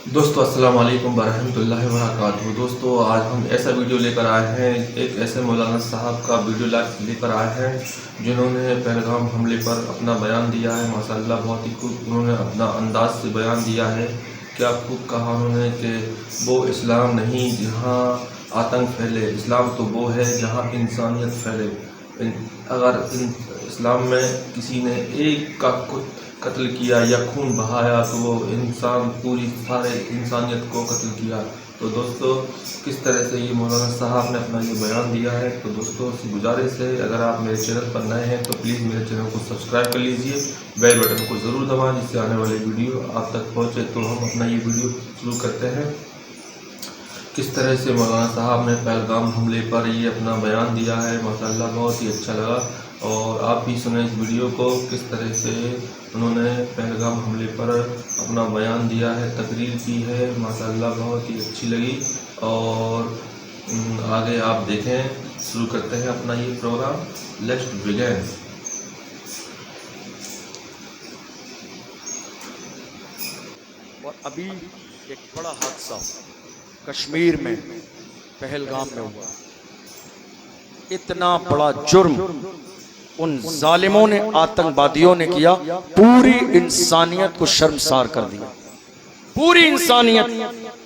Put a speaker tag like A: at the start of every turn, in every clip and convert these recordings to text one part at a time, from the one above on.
A: दोस्तों अस्सलाम वालेकुम वरहमतुल्लाहि वबरकातुहू। दोस्तों आज हम ऐसा वीडियो लेकर आए हैं, एक ऐसे मौलाना साहब का वीडियो लेकर आए हैं जिन्होंने पहलगाम हमले पर अपना बयान दिया है। माशाअल्लाह बहुत ही खूब उन्होंने अपना अंदाज से बयान दिया है। क्या खूब कहा उन्होंने कि वो इस्लाम नहीं जहाँ आतंक फैले, इस्लाम तो वो है जहाँ इंसानियत फैले। अगर इस्लाम में किसी ने एक का कत्ल किया या खून बहाया तो वो इंसान पूरी सारे इंसानियत को कत्ल किया। तो दोस्तों किस तरह से ये मौलाना साहब ने अपना ये बयान दिया है। तो दोस्तों से गुजारिश है, अगर आप मेरे चैनल पर नए हैं तो प्लीज़ मेरे चैनल को सब्सक्राइब कर लीजिए, बेल बटन को ज़रूर दबाएं जिससे आने वाली वीडियो आप तक पहुँचे। तो हम अपना ये वीडियो शुरू करते हैं। किस तरह से मौलाना साहब ने पहलगाम हमले पर ये अपना बयान दिया है, माशाअल्लाह बहुत ही अच्छा लगा। और आप भी सुने इस वीडियो को, किस तरह से उन्होंने पहलगाम हमले पर अपना बयान दिया है, तकरीर की है, माशाअल्लाह बहुत ही अच्छी लगी। और आगे आप देखें। शुरू करते हैं अपना ये प्रोग्राम। Let's begin.
B: और अभी एक बड़ा हादसा कश्मीर में पहलगाम में हुआ। इतना बड़ा जुर्म उन जालिमों ने, आतंकवादियों ने किया, पूरी इंसानियत को शर्मसार कर दिया। पूरी इंसानियत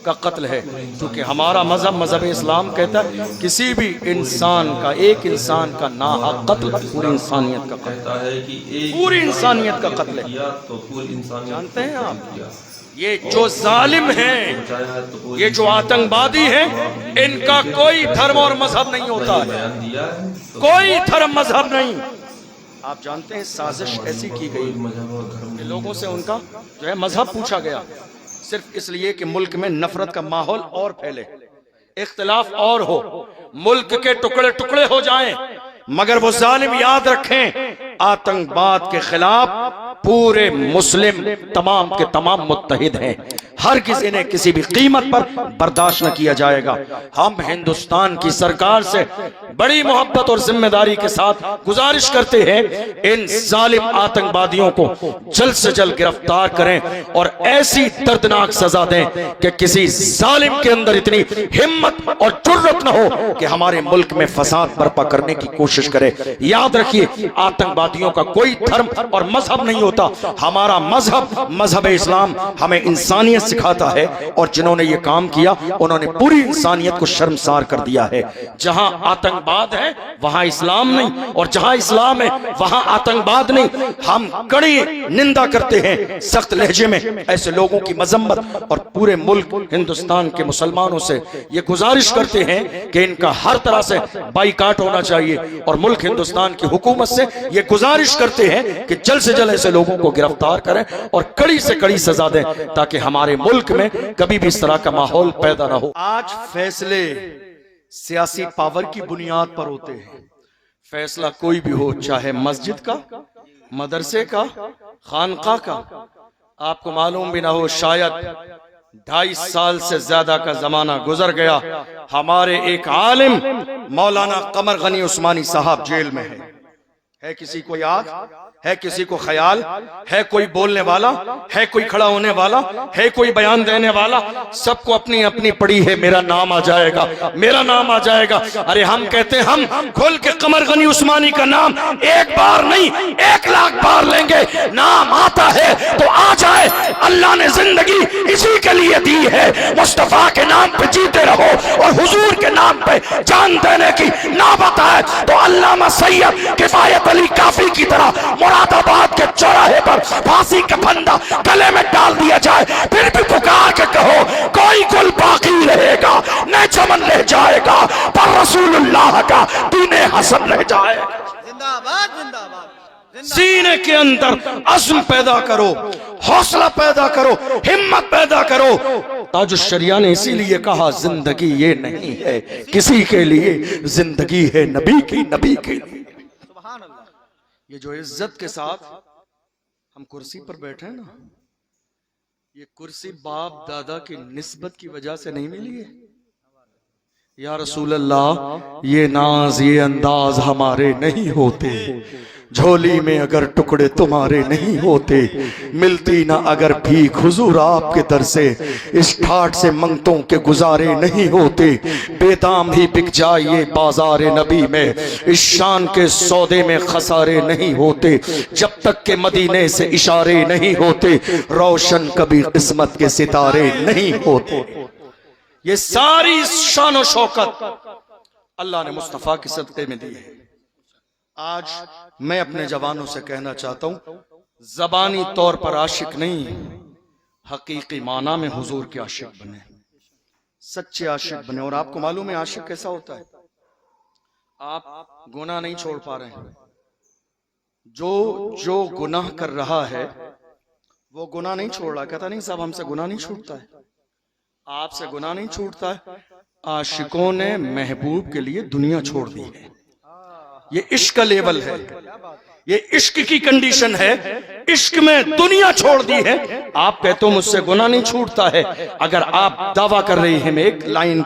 B: का कत्ल है, क्योंकि हमारा मजहब इस्लाम कहता है किसी भी इंसान का, एक इंसान का नाहक कत्ल पूरी इंसानियत का
A: कहता है कि एक
B: पूरी इंसानियत का कत्ल है।
A: किया तो पूरी इंसानियत
B: जानते हैं आप,
A: किया।
B: ये जो जालिम हैं, ये जो आतंकवादी हैं, इनका कोई धर्म और मजहब नहीं होता है,
A: बयान दिया है
B: कोई धर्म मजहब नहीं। आप जानते हैं साजिश ऐसी की गई
A: मजहब और धर्म
B: कि लोगों से उनका जो है मजहब पूछा गया, सिर्फ इसलिए कि मुल्क में नफरत का माहौल और फैले, इख्तिलाफ और हो, मुल्क के टुकड़े टुकड़े हो जाएं। मगर वो जालिम याद रखें, आतंकवाद के खिलाफ पूरे मुस्लिम तमाम के तमाम मुत्तहिद हैं। हर किसी ने किसी भी कीमत पर बर्दाश्त न किया जाएगा। हम हिंदुस्तान की सरकार से बड़ी मोहब्बत और जिम्मेदारी के साथ गुजारिश करते हैं, इन जालिम आतंकवादियों को जल्द से जल्द गिरफ्तार करें और ऐसी दर्दनाक सजा दें कि किसी जालिम के अंदर इतनी हिम्मत और जुर्रत न हो कि हमारे मुल्क में फसाद बर्पा करने की कोशिश करे। याद रखिए, आतंकवादियों का कोई धर्म और मजहब नहीं होता। हमारा मजहब इस्लाम हमें इंसानियत सिखाता है, और जिन्होंने ये काम किया उन्होंने पूरी इंसानियत को शर्मसार कर दिया है। जहां आतंकवाद है वहां इस्लाम नहीं, और जहां इस्लाम है वहां आतंकवाद नहीं। हम कड़ी निंदा करते हैं सख्त लहजे में ऐसे लोगों की मजम्मत, और पूरे मुल्क हिंदुस्तान के मुसलमानों से ये गुजारिश करते हैं कि इनका हर तरह से बाइकाट होना चाहिए, और मुल्क हिंदुस्तान की हुकूमत से ये गुजारिश करते हैं कि जल्द से जल्द ऐसे लोगों को गिरफ्तार करें और कड़ी से कड़ी सजा दें, ताकि हमारे मुल्क में कभी भी इस तरह का माहौल पैदा ना हो। आज फैसले सियासी पावर की बुनियाद पर होते हैं। फैसला कोई भी हो, चाहे मस्जिद का, मदरसे का, खानका का। आपको मालूम भी ना हो, शायद 2.5 साल से ज्यादा का जमाना गुजर गया, हमारे एक आलिम मौलाना कमर गनी उस्मानी साहब जेल में है किसी को याद है, किसी को ख्याल है, कोई बोलने वाला है, कोई खड़ा होने वाला है, कोई बयान देने वाला? सबको अपनी अपनी पड़ी है, मेरा नाम आ जाएगा, मेरा नाम आ जाएगा। अरे हम कहते हैं, हम खुल के कमर गनी उस्मानी का नाम एक बार नहीं 1 लाख बार लेंगे। नाम आता है तो आ जाए, अल्लाह ने जिंदगी इसी के लिए दी है। मुस्तफा के नाम पे जीते रहो और हुजूर के नाम पे जान देने की नौबत है तो अल्लामा सैयद किफायत अली काफी की तरह मुरादाबाद के चौराहे पर फांसी का फंदा गले में डाल दिया जाए, फिर भी पुकार के कहो, कोई गुल बाकी रहेगा, न चमन रह जाएगा, पर रसूलुल्लाह का दीने हसन रह जाएगा।
C: जिंदाबाद जिंदाबाद।
B: सीने के अंदर अज़्म पैदा करो, हौसला पैदा करो, हिम्मत पैदा करो। ताजुश शरिया ने इसीलिए कहा, जिंदगी ये नहीं है किसी के लिए, जिंदगी है नबी की, नबी के लिए।
C: सुभान अल्लाह।
B: ये जो इज्जत के साथ हम कुर्सी पर बैठे हैं ना, ये कुर्सी बाप दादा की निस्बत की वजह से नहीं मिली है, या रसूल अल्लाह, ये नाज ये अंदाज हमारे नहीं होते, झोली में अगर टुकड़े तुम्हारे नहीं होते, मिलती ना अगर भीख हुजूर आपके दर से, इस ठाट से मंगतों के गुजारे नहीं होते, बेदाम ही बिक जाए ये बाजार नबी में, इस शान के सौदे में खसारे नहीं होते, जब तक के मदीने से इशारे नहीं होते, रोशन कभी किस्मत के सितारे नहीं होते। ये सारी शान और शौकत अल्लाह ने मुस्तफा के सदक़े में दी है। आज मैं अपने जवानों से कहना चाहता हूं, जबानी तौर पर आशिक नहीं, हकीकी माना में हुजूर के आशिक बने, सच्चे आशिक बने। और आपको मालूम है आशिक कैसा होता है? आप गुनाह नहीं छोड़ पा रहे हैं, जो गुनाह कर रहा है वो गुनाह नहीं छोड़ रहा, कहता नहीं साहब हमसे गुनाह नहीं छूटता है, आपसे गुनाह नहीं छूटता है। आशिकों ने महबूब के लिए दुनिया छोड़ दी है। ये इश्क का लेवल है, ये इश्क की कंडीशन है, इश्क में दुनिया छोड़ दी है। आप कहते हो मुझसे गुनाह नहीं छूटता है, अगर आप दावा कर रही हैं, मैं एक लाइन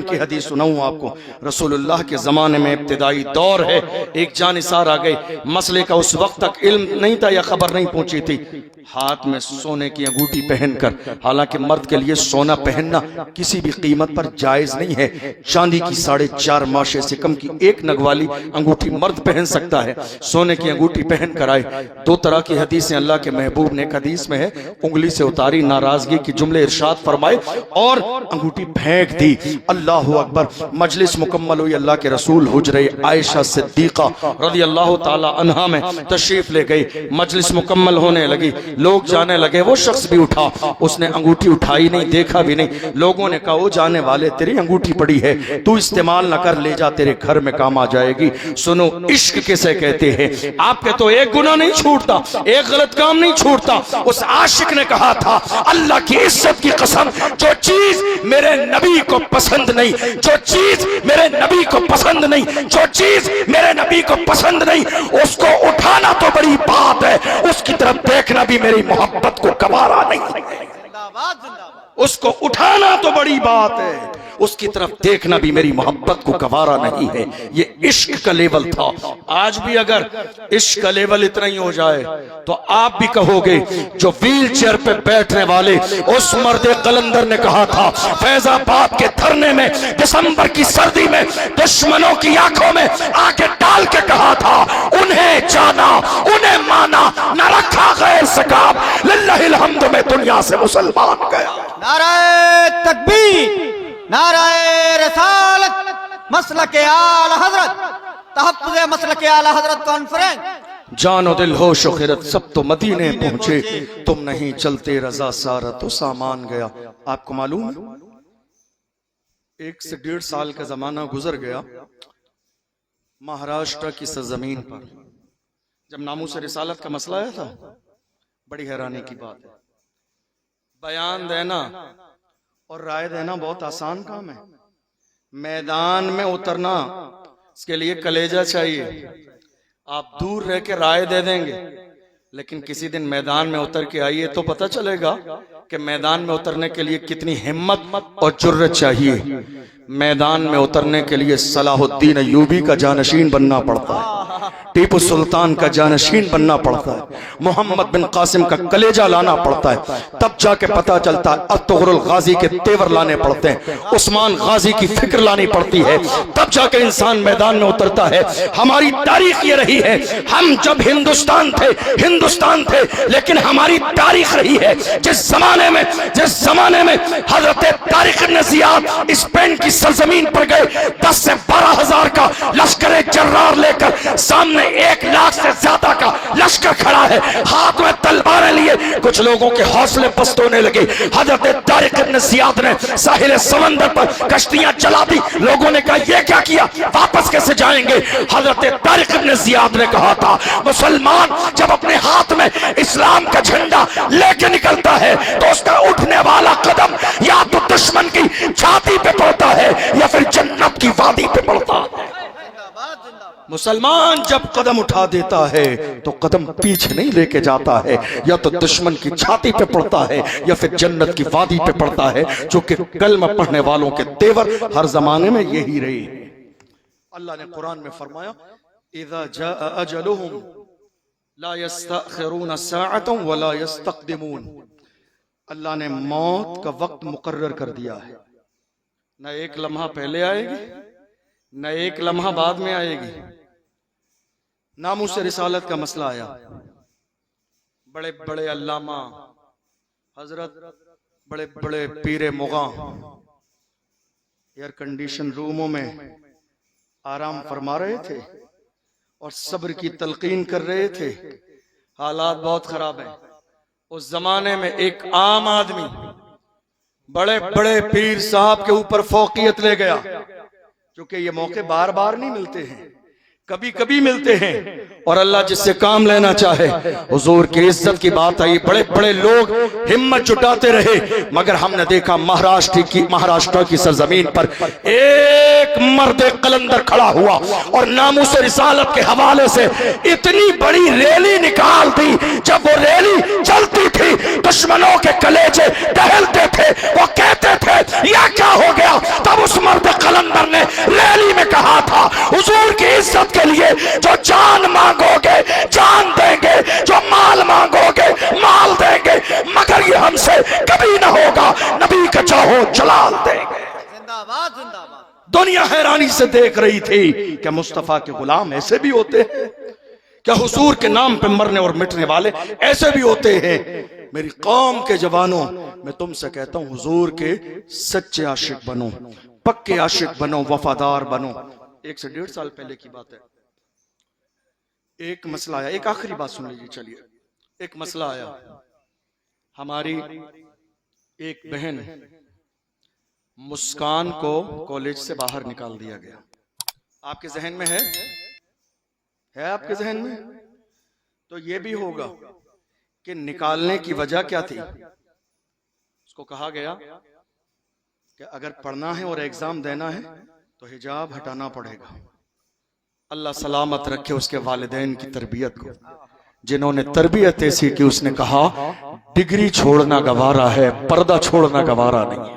B: की हदीस सुनाऊं आपको। रसूलुल्लाह के जमाने में इब्तिदाई दौर है, एक जानिसार आ गए, मसले का उस वक्त तक इल्म नहीं था या खबर नहीं पहुंची थी, हाथ में सोने की अंगूठी पहनकर, हालांकि मर्द के लिए सोना पहनना किसी भी कीमत पर जायज नहीं है, चांदी की 4.5 माशे से कम की एक नग वाली अंगूठी मर्द पहन सकता है, सोने की अंगूठी पहन कर आए। 2 तरह की हदीसें अल्लाह के महबूब ने, एक हदीस में है उंगली से उतारी नाराजगी की जुमले इरशाद फरमाए और अंगूठी फेंक दी। अल्लाह अकबर। मजलिस मुकम्मल हुई, अल्लाह के रसूल हुजरे आयशा सिद्दीका रज़ी अल्लाह ताला अन्हा में तशरीफ ले गई। मजलिस मुकम्मल होने लगी, लोग जाने लगे, वो शख्स भी उठा, उसने अंगूठी उठाई नहीं, देखा भी नहीं। लोगों ने कहा वो जाने वाले तेरी अंगूठी पड़ी है, तू इस्तेमाल न कर, ले जा, तेरे घर में काम आ जाएगी। सुनो इश्क किसे कहते हैं। आपके तो एक गुनाह नहीं छूटता, एक गलत काम नहीं छूटता। उस आशिक ने कहा था अल्लाह की इज्जत की कसम, जो चीज मेरे नबी को पसंद नहीं, जो चीज मेरे नबी को पसंद नहीं, जो चीज मेरे नबी को पसंद नहीं, उसको उठाना तो बड़ी बात है, उसकी तरफ देखना भी मेरी मोहब्बत को गवारा नहीं।
C: जिंदाबाद जिंदाबाद।
B: उसको उठाना तो बड़ी बात है, उसकी तरफ देखना भी मेरी मोहब्बत को गवारा नहीं है। ये इश्क का लेवल था। आज भी अगर इश्क का लेवल इतना ही हो जाए तो आप भी कहोगे जो व्हील चेयर पे बैठने वाले उस मर्दे कलंदर ने कहा था फैजाबाद के धरने में दिसंबर की सर्दी में दुश्मनों की आंखों में आके डाल के कहा था, उन्हें जाना उन्हें माना, न रखा गैर सकाब, लिल्लाहिल हम्द में दुनिया से मुसलमान गया।
C: नाराए तकबीर, नाराए रसालत, मसलके आला हजरत, तहफ्फुज़े मसलके आला हजरत कॉन्फ्रेंस।
B: जानो दिल हो शुखरत सब तो मदीने पहुंचे, तुम नहीं चलते रजा सारा तो सामान गया। आपको मालूम है 1 से 1.5 साल का जमाना गुजर गया, महाराष्ट्र की सरजमीन पर जब नामूस रिसालत का मसला आया था, बड़ी हैरानी की बात है। बयान देना और राय देना बहुत आसान काम है, मैदान में उतरना इसके लिए कलेजा चाहिए। आप दूर रह के राय दे देंगे, लेकिन किसी दिन मैदान में उतर के आइए तो पता चलेगा कि मैदान में उतरने के लिए कितनी हिम्मत और जुर्रत चाहिए। मैदान में उतरने के लिए सलाहुद्दीन अय्यूबी का जानशीन बनना पड़ता है, टीपू सुल्तान का जानशीन बनना पड़ता है, मोहम्मद बिन कासिम का कलेजा लाना पड़ता है, तब जाके पता चलता है। अत्तगरुल गाजी के तेवर लाने पड़ते हैं, उस्मान गाजी की फिक्र लानी पड़ती है, तब जाके इंसान मैदान में उतरता है। हमारी तारीख ये रही है, हम जब हिंदुस्तान थे, लेकिन हमारी तारीख रही है जिस जमाने में हजरत तारिक इब्न ज़ियाद स्पेन की सरजमीन पर गए, 10 से 12 हजार का लश्कर जर्रार लेकर सामने 1 लाख से ज्यादा का लश्कर खड़ा है, हाथ में तलवारें लिए, कुछ लोगों के हौसले पस्त होने लगे। हजरत तारिक इब्न ज़ियाद ने साहिल समंदर पर कश्तियां चला दी। लोगों ने कहा ये क्या किया, वापस कैसे जाएंगे। हजरत तारिक इब्न ज़ियाद ने कहा था मुसलमान जब अपने हाथ में इस्लाम का झंडा लेके निकलता है तो उसका उठने वाला कदम या तो दुश्मन की छाती पे पड़ता है या फिर जन्नत की वादी पे पड़ता है।
C: जिंदाबाद जिंदाबाद।
B: मुसलमान जब कदम उठा देता है तो कदम पीछे नहीं लेके जाता है, या तो दुश्मन की छाती पे पड़ता है या फिर जन्नत की वादी पे पड़ता है, जो कि कलमा पढ़ने वालों के तेवर हर जमाने में यही रही। अल्लाह ने कुरान में फरमाया, इज़ा जाअ अजलुहुम ला यस्तअखिरून साअतन वला यस्तक़दिमून। अल्लाह ने मौत का वक्त मुकर्रर कर दिया है, न एक लम्हा पहले आएगी न एक लम्हा बाद में आएगी। नामूस रिसालत का मसला आया, बड़े बड़े अल्लामा हजरत, बड़े बड़े पीरे मुगा एयर कंडीशन रूमों में आराम फरमा रहे थे और सब्र की तलकीन कर रहे थे। हालात बहुत खराब है। उस जमाने में एक आम आदमी बड़े बड़े पीर साहब के ऊपर फौकियत ले गया, क्योंकि ये मौके बार बार नहीं मिलते हैं, कभी कभी मिलते हैं। और अल्लाह जिससे काम लेना चाहे, हुजूर की इज्जत की बात आई, बड़े बड़े लोग हिम्मत जुटाते रहे, मगर हमने देखा महाराष्ट्र की सरजमीन पर एक मर्द कलंदर खड़ा हुआ और नामूस रिसालत के हवाले से इतनी बड़ी रैली निकाल दी। जब वो रैली चलती थी, दुश्मनों के कलेजे टहलते थे, वो कहते थे यह क्या हो गया। तब उस मर्द कलंदर ने रैली में कहा था, हुजूर की इज्जत के लिए जो जान मांगोगे जान देंगे, जो माल मांगोगे माल देंगे, मगर ये हमसे कभी ना होगा, नबी का चाहो जलाल देंगे।
C: जिंदाबाद जिंदाबाद।
B: दुनिया हैरानी से देख रही थी क्या मुस्तफा के गुलाम ऐसे भी होते हैं? क्या हुजूर के नाम पे मरने और मिटने वाले ऐसे भी होते हैं? मेरी कौम के जवानों, मैं तुमसे कहता हूं, हुजूर के सच्चे आशिक बनो, पक्के आशिक बनो, वफादार बनो। 1 से 1.5 साल पहले की बात है, एक मसला आया, एक आखिरी बात सुन लीजिए। चलिए, एक मसला आया, हमारी एक बहन मुस्कान को कॉलेज से बाहर निकाल दिया गया। आपके जहन में है आपके जहन में? तो ये भी होगा कि निकालने की वजह क्या थी। उसको कहा गया कि अगर पढ़ना है और एग्जाम देना है तो हिजाब हटाना पड़ेगा। अल्लाह सलामत रखे उसके वालिदैन की तरबियत को, जिन्होंने तरबियत ऐसी की, उसने कहा डिग्री छोड़ना गवारा है, पर्दा छोड़ना गवारा नहीं है।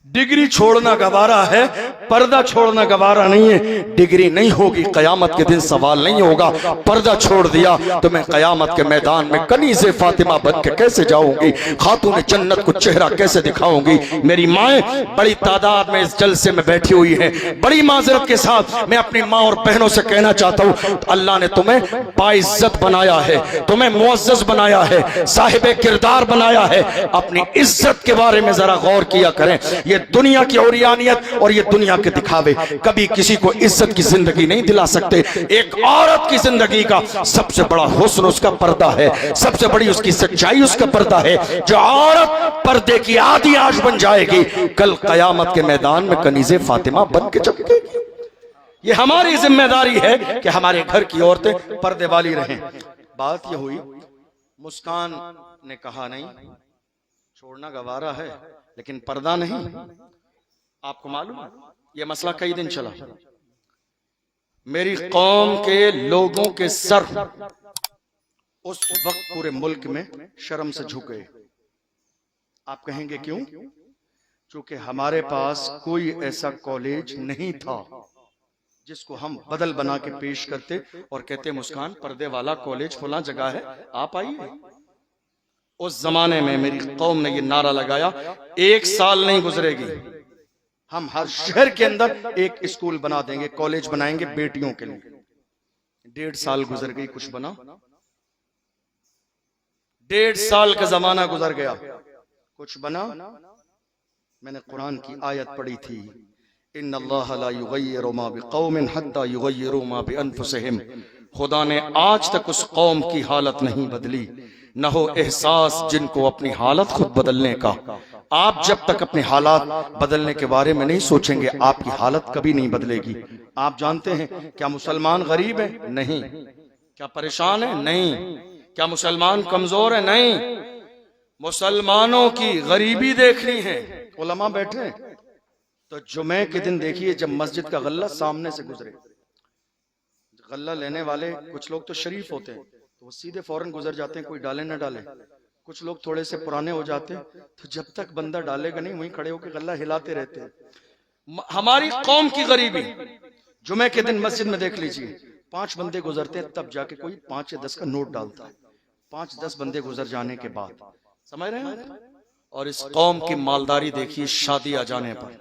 B: डिग्री छोड़ना गवारा है, पर्दा छोड़ना गवारा नहीं है। डिग्री नहीं होगी, कयामत के दिन सवाल नहीं होगा। पर्दा छोड़ दिया तो मैं कयामत के मैदान में कनीज़े फातिमा बन के कैसे जाऊंगी, खातून जन्नत को चेहरा कैसे दिखाऊंगी। मेरी माएं बड़ी तादाद में इस जलसे में बैठी हुई हैं। बड़ी माजरत के साथ मैं अपनी माँ और बहनों से कहना चाहता हूँ, अल्लाह ने तुम्हें बाइज्जत बनाया है, तुम्हें मुअज़्ज़ज़ बनाया है, साहिब किरदार बनाया है। अपनी इज्जत के बारे में जरा गौर किया करें। ये दुनिया की औरियानियत और ये दुनिया के दिखावे कभी किसी को इज्जत की जिंदगी नहीं दिला सकते। एक औरत की जिंदगी का सबसे बड़ा हुस्न उसका पर्दा है, सबसे बड़ी उसकी सच्चाई उसका पर्दा है। जो औरत पर्दे की आधी आश बन जाएगी, कल कयामत के मैदान में कनीज़े फातिमा बन के चमकेगी। ये हमारी जिम्मेदारी है कि हमारे घर की औरतें पर्दे वाली रहें। बात ये हुई, मुस्कान ने कहा नहीं, छोड़ना गवारा है लेकिन पर्दा नहीं। आपको मालूम है यह मसला कई दिन चला। मेरी कौम के लोगों के सर उस वक्त पूरे मुल्क में शर्म से झुक गए। आप कहेंगे क्यों? क्योंकि हमारे पास कोई ऐसा कॉलेज नहीं था जिसको हम बदल बना के पेश करते और कहते मुस्कान पर्दे वाला कॉलेज फला जगह है, आप आइए। उस जमाने में मेरी कौम ने यह नारा लगाया, 1 साल नहीं गुजरेगी, हम हर शहर के अंदर एक स्कूल बना देंगे, कॉलेज बनाएंगे बेटियों के लिए। 1.5 साल गुजर गई, कुछ बना? 1.5 साल का जमाना गुजर गया, कुछ बना? मैंने कुरान की आयत पढ़ी थी, इन्नल्लाह ला युगय्यिरु मा बिकौमिन हत्ता युगय्यिरु मा बिअनफुसिहिम। खुदा ने आज तक उस कौम की हालत नहीं बदली, न हो एहसास जिनको अपनी हालत खुद बदलने का। आप जब तक अपने हालात बदलने के बारे में नहीं सोचेंगे, आपकी हालत कभी नहीं बदलेगी। आप जानते हैं क्या मुसलमान गरीब है? नहीं। क्या परेशान है? नहीं। क्या मुसलमान कमजोर है? नहीं। मुसलमानों की गरीबी देखनी है। उलमा बैठे तो जुमे के दिन देखिए, जब मस्जिद का गल्ला सामने से गुजरे, गल्ला लेने वाले कुछ लोग तो शरीफ होते हैं, तो वो सीधे फौरन गुजर जाते हैं, कोई डाले ना डाले। कुछ लोग थोड़े से पुराने हो जाते हैं, तो जब तक बंदा डालेगा नहीं वहीं खड़े होकर गल्ला हिलाते रहते हैं। हमारी कौम की गरीबी, जुमे के दिन मस्जिद में देख लीजिए, 5 बंदे गुजरते हैं तब जाके कोई 5 या 10 का नोट डालता है, 5-10 बंदे गुजर जाने के बाद, समझ रहे हैं। और इस कौम की मालदारी देखिए, शादी आ जाने पर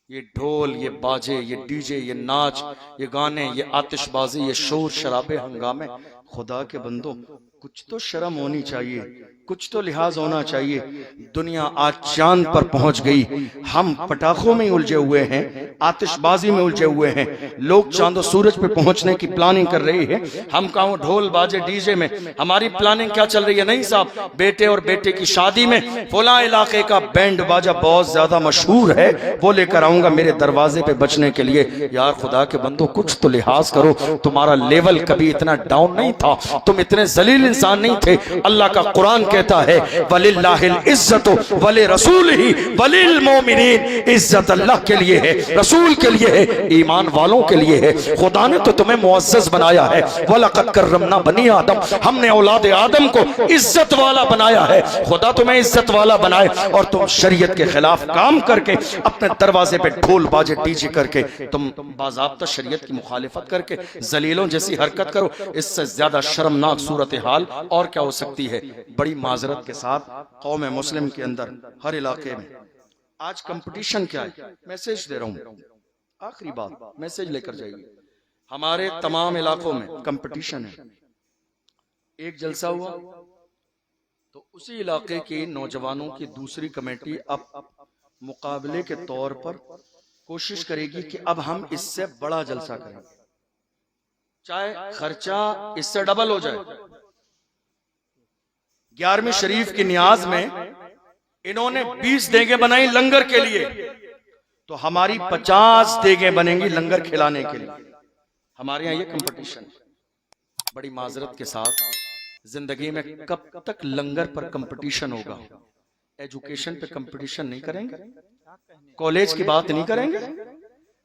B: ये ढोल, ये बाजे, ये डीजे, ये नाच, ये गाने, ये आतिशबाजी, ये शोर शराबे, हंगामे। खुदा के बंदो, कुछ तो शर्म होनी चाहिए, कुछ तो लिहाज होना चाहिए। दुनिया आज चांद पर पहुंच गई, हम पटाखों में उलझे हुए हैं, आतिशबाजी में उलझे हुए हैं। लोग चांद और सूरज पे पहुंचने की प्लानिंग कर रही है, हम कहाँ ढोल बाजे डीजे में। हमारी प्लानिंग क्या चल रही है? नहीं साहब, बेटे और बेटे की शादी में फला इलाके का बैंड बाजा बहुत ज्यादा मशहूर है, वो लेकर आऊंगा मेरे दरवाजे पे बचने के लिए। यार खुदा के बंदो, कुछ तो लिहाज करो, तुम्हारा लेवल कभी इतना डाउन नहीं था, तुम इतने जलील इंसान नहीं थे। अल्लाह का कुरान कहता है, वलिल्लाहिल इज्जतु वली रसूलिही वलिल मोमिनीन। इज्जत अल्लाह के लिए है, रसूल के लिए है, ईमान वालों के लिए है। खुदा ने तो तुम्हें मुअज्जज बनाया है, वलक़द कर्रमना बनी आदम, हमने औलाद आदम को इज्जत वाला बनाया है। खुदा तुम्हें इज्जत वाला बनाए और तुम शरीयत के खिलाफ काम करके, अपने दरवाजे पे ढोल बाजे डीजे करके, तुम बाज़ाब्ता शरीयत की मुखालिफत करके जलीलों जैसी हरकत करो। इससे ज्यादा शर्मनाक सूरत हाल और क्या हो सकती है? बड़ी माजरत के साथ कौम मुस्लिम के अंदर हर इलाके में आज कंपटीशन क्या है? मैसेज दे रहा हूं, आखिरी बात, मैसेज लेकर जाइए। हमारे तमाम इलाकों में कंपटीशन है। एक जलसा हुआ तो उसी इलाके के नौजवानों की दूसरी कमेटी अब मुकाबले के तौर पर कोशिश करेगी कि अब हम इससे बड़ा जलसा करें, चाहे खर्चा इससे डबल हो जाए। 11वीं शरीफ की नियाज में इन्होंने 20 देगे बनाई लंगर के लिए, तो हमारी 50 देगे बनेंगी लंगर खिलाने के लिए। हमारे यहाँ ये कंपटीशन। बड़ी माजरत के साथ, जिंदगी में कब तक लंगर पर कंपटीशन होगा? एजुकेशन पे कंपटीशन नहीं करेंगे, कॉलेज की बात नहीं करेंगे,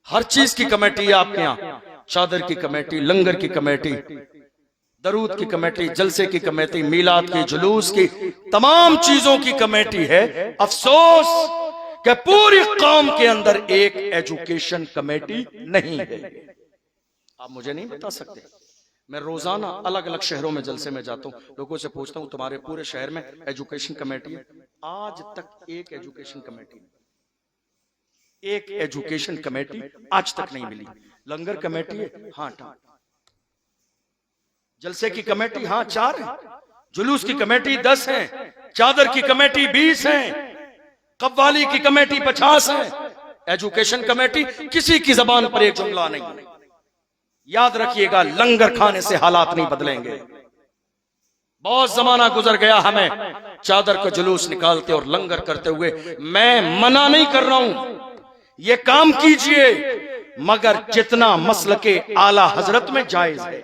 B: हर चीज की कमेटी है आपके यहाँ। चादर की कमेटी, लंगर की कमेटी, दरूद की कमेटी, जलसे की कमेटी, मीलाद की, जुलूस की, तमाम चीजों की कमेटी है। अफसोस कि पूरी कौम के अंदर एक एजुकेशन कमेटी नहीं है। आप मुझे नहीं बता सकते, मैं रोजाना अलग अलग शहरों में जलसे में जाता हूं, लोगों से पूछता हूं तुम्हारे पूरे शहर में एजुकेशन कमेटी है? आज तक एक एजुकेशन कमेटी, एक एजुकेशन कमेटी आज तक नहीं मिली। लंगर कमेटी है, हाँ 8। जलसे की कमेटी, हाँ 4 है। जुलूस की कमेटी 10 है। चादर की कमेटी 20 है। कव्वाली की कमेटी 50 है। एजुकेशन कमेटी किसी की जबान पर एक जुमला नहीं। याद रखिएगा, लंगर खाने से हालात नहीं बदलेंगे। बहुत जमाना गुजर गया हमें चादर का जुलूस निकालते और लंगर करते हुए। मैं मना नहीं कर रहा हूं, ये काम कीजिए, मगर जितना मसलके आला हजरत में जायज है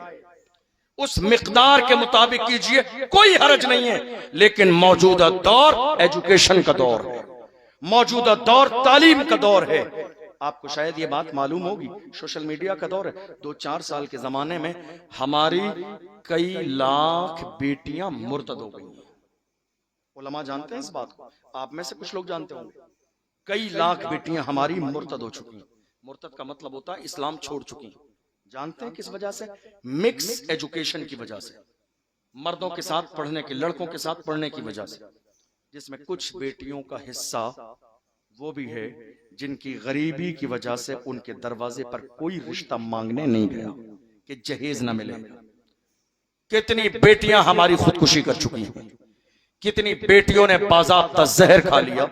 B: उस मिकदार के मुताबिक कीजिए, कोई हरज नहीं है। लेकिन मौजूदा दौर एजुकेशन का दौर है, मौजूदा दौर तालीम का दौर है। आपको शायद ये बात मालूम होगी, सोशल मीडिया का दौर है। 2-4 साल के जमाने में हमारी कई लाख बेटियां मुर्तद हो गई हैं। उलमा जानते हैं इस बात को, आप में से कुछ लोग जानते होंगे। कई लाख बेटियां हमारी मुर्तद हो चुकी हैं। मुर्तद का मतलब होता है इस्लाम छोड़ चुकी हैं। जानते हैं किस वजह से? मिक्स एजुकेशन की वजह से, मर्दों के साथ पढ़ने की, लड़कों के साथ पढ़ने की वजह से, जिसमें कुछ बेटियों का हिस्सा वो भी है जिनकी गरीबी की वजह से उनके दरवाजे पर कोई रिश्ता मांगने नहीं गया कि जहेज न मिले। कितनी बेटियां हमारी खुदकुशी कर चुकी हैं, कितनी बेटियों ने बाज़ाब्ता जहर खा लिया,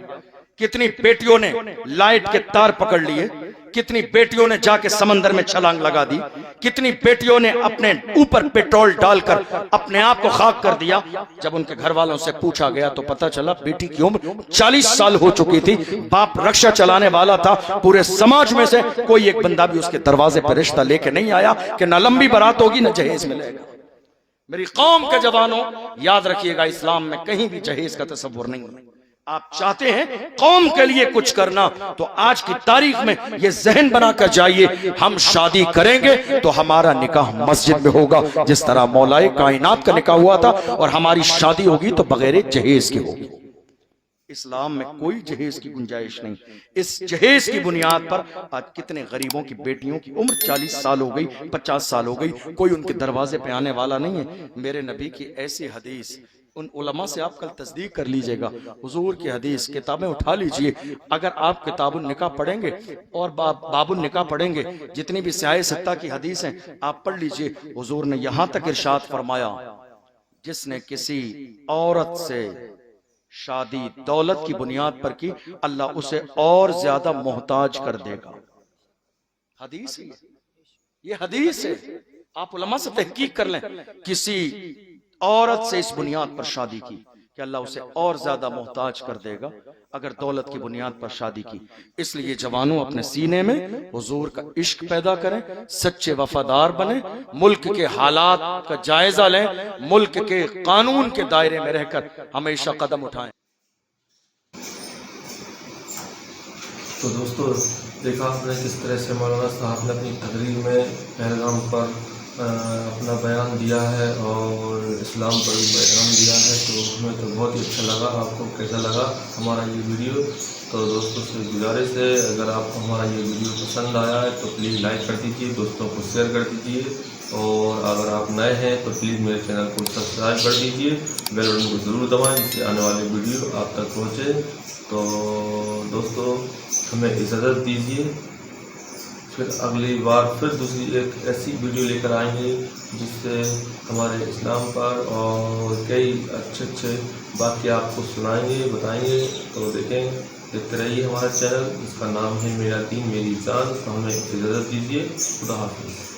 B: कितनी बेटियों ने लाइट के तार पकड़ लिए, कितनी बेटियों ने जाके समंदर में छलांग लगा दी, कितनी बेटियों ने अपने ऊपर पेट्रोल डालकर अपने आप को खाक कर दिया। जब उनके घर वालों से पूछा गया तो पता चला बेटी की उम्र 40 साल हो चुकी थी, बाप रक्षा चलाने वाला था। पूरे समाज में से कोई एक बंदा भी उसके दरवाजे पर रिश्ता लेके नहीं आया कि न लंबी बारात होगी न जहेज मिलेगा। मेरी कौम के जवानों, याद रखिएगा, इस्लाम में कहीं भी जहेज का तस्वुर नहीं है। आप चाहते हैं कौम के लिए कुछ करना, तो आज की तारीख में ये जहन बनाकर जाइए, हम शादी करेंगे तो हमारा निकाह मस्जिद में होगा, जिस तरह मौलाए कायनात का निकाह हुआ था, और हमारी शादी होगी तो बगैर जहेज के होगी। इस्लाम में कोई जहेज की गुंजाइश नहीं। इस जहेज की बुनियाद पर आज कितने गरीबों की बेटियों की उम्र 40 साल हो गई, 50 साल हो गई, कोई उनके दरवाजे पे आने वाला नहीं है। मेरे नबी की ऐसी हदीस, उन उलमा से आप कल तस्दीक कर लीजिएगा, हुजूर की हदीस किताबें उठा लीजिए। अगर आप किताबुन निकाह पढ़ेंगे और बाबुन निकाह पढ़ेंगे, जितनी भी स्याह सत्ता की हदीस हैं आप पढ़ लीजिए। हुजूर ने यहां तक इरशाद फरमाया, जिसने किसी औरत से शादी दौलत की बुनियाद पर की, अल्लाह उसे और ज्यादा मोहताज कर देगा। हदीस है ये हदीस है, आप उलमा से तहकीक कर लें। किसी औरत से इस बुनियाद पर शादी की कि अल्लाह उसे और ज्यादा मोहताज कर देगा अगर दौलत की बुनियाद पर शादी की। इसलिए जवानों, अपने सीने में हुजूर का इश्क पैदा करें, सच्चे वफादार बने, मुल्क के हालात का जायजा लें, मुल्क के कानून के दायरे में रहकर हमेशा कदम उठाएं।
A: तो दोस्तों, देखा आपने किस तरह से मौलाना साहब ने अपनी तकरीर में पहलगाम पर अपना बयान दिया है और इस्लाम पर भी बयान दिया है। तो हमें तो बहुत ही अच्छा लगा। आपको कैसा लगा हमारा ये वीडियो? तो दोस्तों से गुजारिश है, अगर आपको हमारा ये वीडियो पसंद आया है तो प्लीज़ लाइक कर दीजिए, दोस्तों को शेयर कर दीजिए, और अगर आप नए हैं तो प्लीज़ मेरे चैनल को सब्सक्राइब कर दीजिए, बेल बटन को ज़रूर दबाएँ जिससे आने वाले वीडियो आप तक पहुँचे। तो दोस्तों, हमें इजाज़त दीजिए, फिर अगली बार फिर दूसरी एक ऐसी वीडियो लेकर आएंगे जिससे हमारे इस्लाम पर और कई अच्छे बातें आपको सुनाएंगे, बताएंगे। तो देखते रहिए हमारा चैनल, इसका नाम है मेरा दीन मेरी जान। तो हमें इजाज़त दीजिए, खुदा हाफिज़।